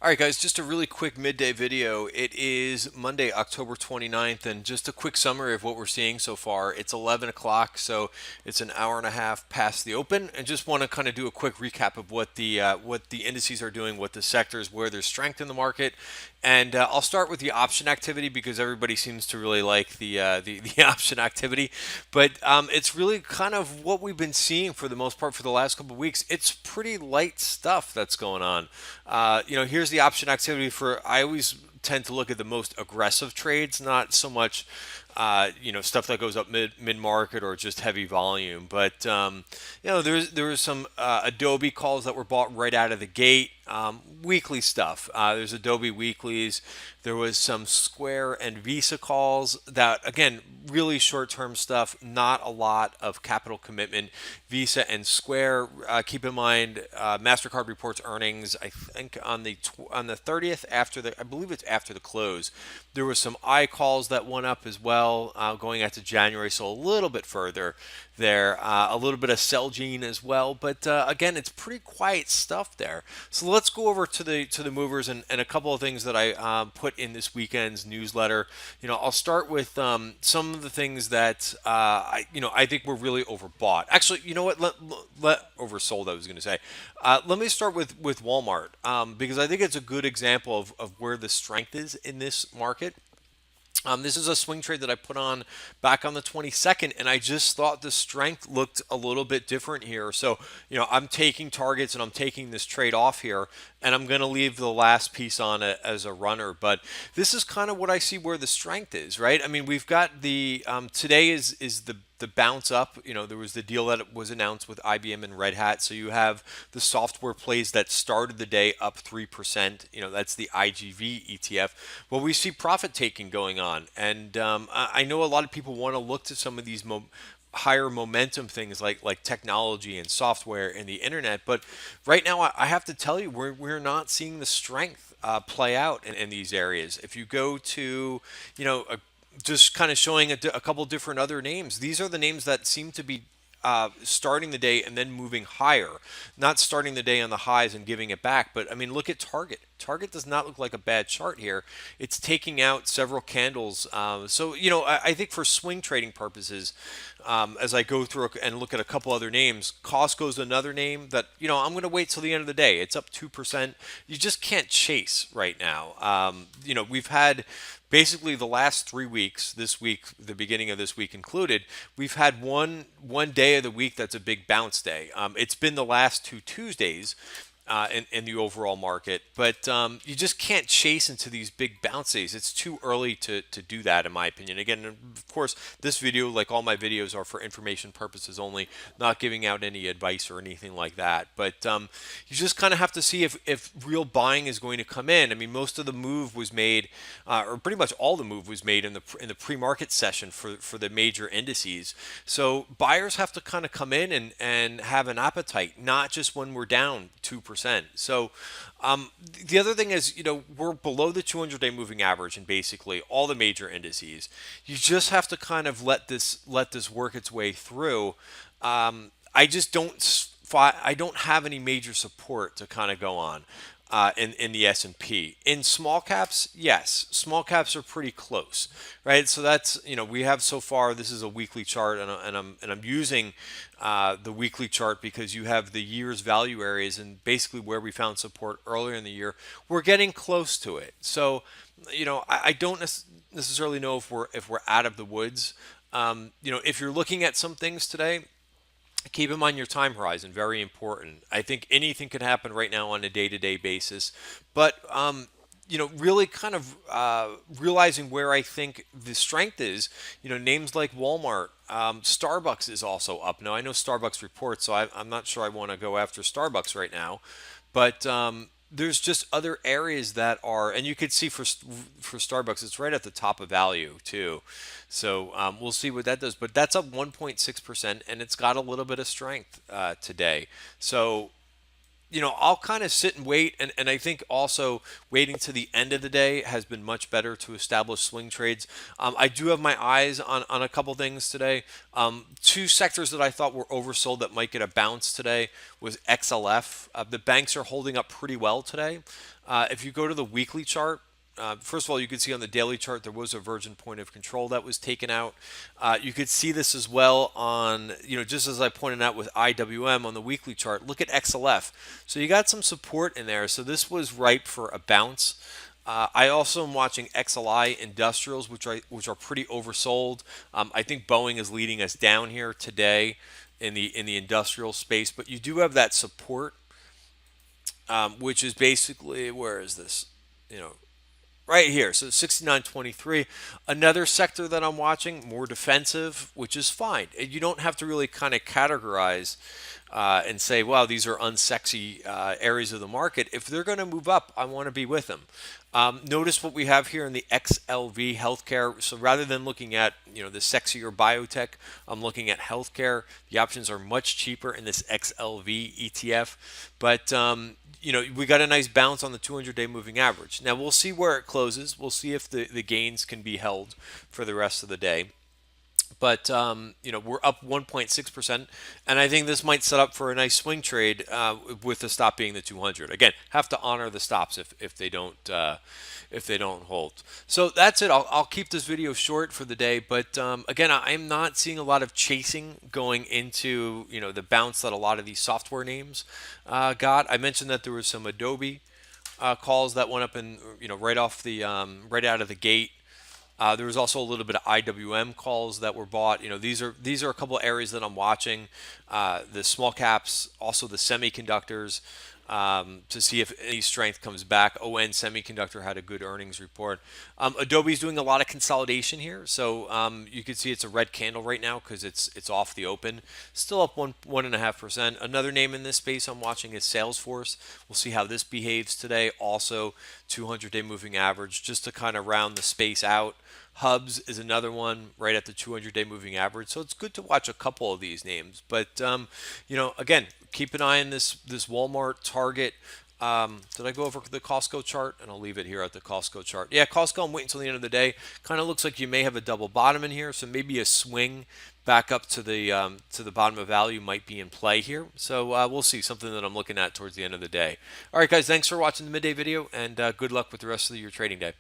All right, guys, just a really quick midday video. It is Monday, October 29th, and just a quick summary of what we're seeing so far. It's 11 o'clock, so it's an hour and a half past the open, and just want to kind of do a quick recap of what the indices are doing, what the sectors, where there's strength in the market, and I'll start with the option activity because everybody seems to really like the option activity, but it's really kind of what we've been seeing for the most part for the last couple of weeks. It's pretty light stuff that's going on. Here's the option activity for. I always tend to look at the most aggressive trades, not so much stuff that goes up mid market or just heavy volume. But there was some Adobe calls that were bought right out of the gate. Weekly stuff. There's Adobe weeklies. There was some Square and Visa calls that, again, really short-term stuff. Not a lot of capital commitment. Visa and Square. Keep in mind, Mastercard reports earnings. I think on the 30th I believe it's after the close. There was some I calls that went up as well, going out to January, so a little bit further there. A little bit of Celgene as well, but again, it's pretty quiet stuff there. So let's go over to the movers and a couple of things that I put in this weekend's newsletter. I'll start with some of the things that I think were really overbought. Actually, you know what? Let oversold. I was going to say. Let me start with Walmart because I think it's a good example of where the strength is in this market. This is a swing trade that I put on back on the 22nd, and I just thought the strength looked a little bit different here. So, I'm taking targets and I'm taking this trade off here, and I'm going to leave the last piece on it as a runner. But this is kind of what I see where the strength is, right? I mean, we've got today is the bounce up. There was the deal that was announced with IBM and Red Hat. So you have the software plays that started the day up 3%. That's the IGV ETF. Well, we see profit taking going on. And I know a lot of people want to look to some of these higher momentum things like technology and software and the internet. But right now, I have to tell you, we're not seeing the strength play out in these areas. If you go to, just kind of showing a couple different other names. These are the names that seem to be starting the day and then moving higher, not starting the day on the highs and giving it back. But I mean, look at Target. Target does not look like a bad chart here. It's taking out several candles. I think for swing trading purposes, as I go through and look at a couple other names, Costco's another name that, I'm going to wait till the end of the day. It's up 2%. You just can't chase right now. We've had basically the last 3 weeks, this week, the beginning of this week included, we've had one day of the week that's a big bounce day. It's been the last two Tuesdays in the overall market, but you just can't chase into these big bounce days. It's too early to do that, in my opinion. Again, of course, this video, like all my videos, are for information purposes only, not giving out any advice or anything like that. But you just kind of have to see if real buying is going to come in. I mean, most of the move was made, or pretty much all the move was made in the pre-market session for the major indices. So buyers have to kind of come in and have an appetite, not just when we're down 2%. So the other thing is, we're below the 200-day moving average in basically all the major indices. You just have to kind of let this work its way through. I just I don't have any major support to kind of go on. In the S&P. In small caps, yes, small caps are pretty close, right? So that's, we have so far. This is a weekly chart, and I'm using the weekly chart because you have the year's value areas and basically where we found support earlier in the year. We're getting close to it. So, I don't necessarily know if we're out of the woods. If you're looking at some things today, keep in mind your time horizon, very important. I think anything could happen right now on a day-to-day basis, but really kind of realizing where I think the strength is. Names like Walmart, Starbucks is also up. Now I know Starbucks reports, so I'm not sure I want to go after Starbucks right now, but there's just other areas that are, and you could see for Starbucks, it's right at the top of value too. So we'll see what that does. But that's up 1.6%, and it's got a little bit of strength today. So I'll kind of sit and wait. And I think also waiting to the end of the day has been much better to establish swing trades. I do have my eyes on a couple things today. Two sectors that I thought were oversold that might get a bounce today was XLF. The banks are holding up pretty well today. If you go to the weekly chart, first of all, you could see on the daily chart there was a virgin point of control that was taken out. You could see this as well on, just as I pointed out with IWM on the weekly chart. Look at XLF. So you got some support in there. So this was ripe for a bounce. I also am watching XLI industrials, which are pretty oversold. I think Boeing is leading us down here today in the industrial space, but you do have that support, which is basically, where is this? You know, right here. So 69.23. Another sector that I'm watching, more defensive, which is fine. You don't have to really kind of categorize and say, wow, these are unsexy areas of the market. If they're going to move up, I want to be with them. Notice what we have here in the XLV healthcare. So rather than looking at the sexier biotech, I'm looking at healthcare. The options are much cheaper in this XLV ETF, but we got a nice bounce on the 200-day moving average. Now we'll see where it closes. We'll see if the gains can be held for the rest of the day. But we're up 1.6%, and I think this might set up for a nice swing trade with the stop being the 200. Again, have to honor the stops if they don't hold. So that's it. I'll keep this video short for the day, but again, I'm not seeing a lot of chasing going into the bounce that a lot of these software names got. I mentioned that there was some Adobe calls that went up and right off the right out of the gate. There was also a little bit of IWM calls that were bought. These are a couple of areas that I'm watching. The small caps, also the semiconductors, to see if any strength comes back. ON Semiconductor had a good earnings report. Adobe's doing a lot of consolidation here, so you can see it's a red candle right now because it's off the open. Still up 1.5%. Another name in this space I'm watching is Salesforce. We'll see how this behaves today. Also, 200-day moving average, just to kind of round the space out. Hubs is another one right at the 200-day moving average. So it's good to watch a couple of these names. But, again, keep an eye on this Walmart, Target. Did I go over the Costco chart? And I'll leave it here at the Costco chart. Yeah, Costco, I'm waiting until the end of the day. Kind of looks like you may have a double bottom in here. So maybe a swing back up to the bottom of value might be in play here. So we'll see. Something that I'm looking at towards the end of the day. All right, guys, thanks for watching the midday video, and good luck with the rest of your trading day.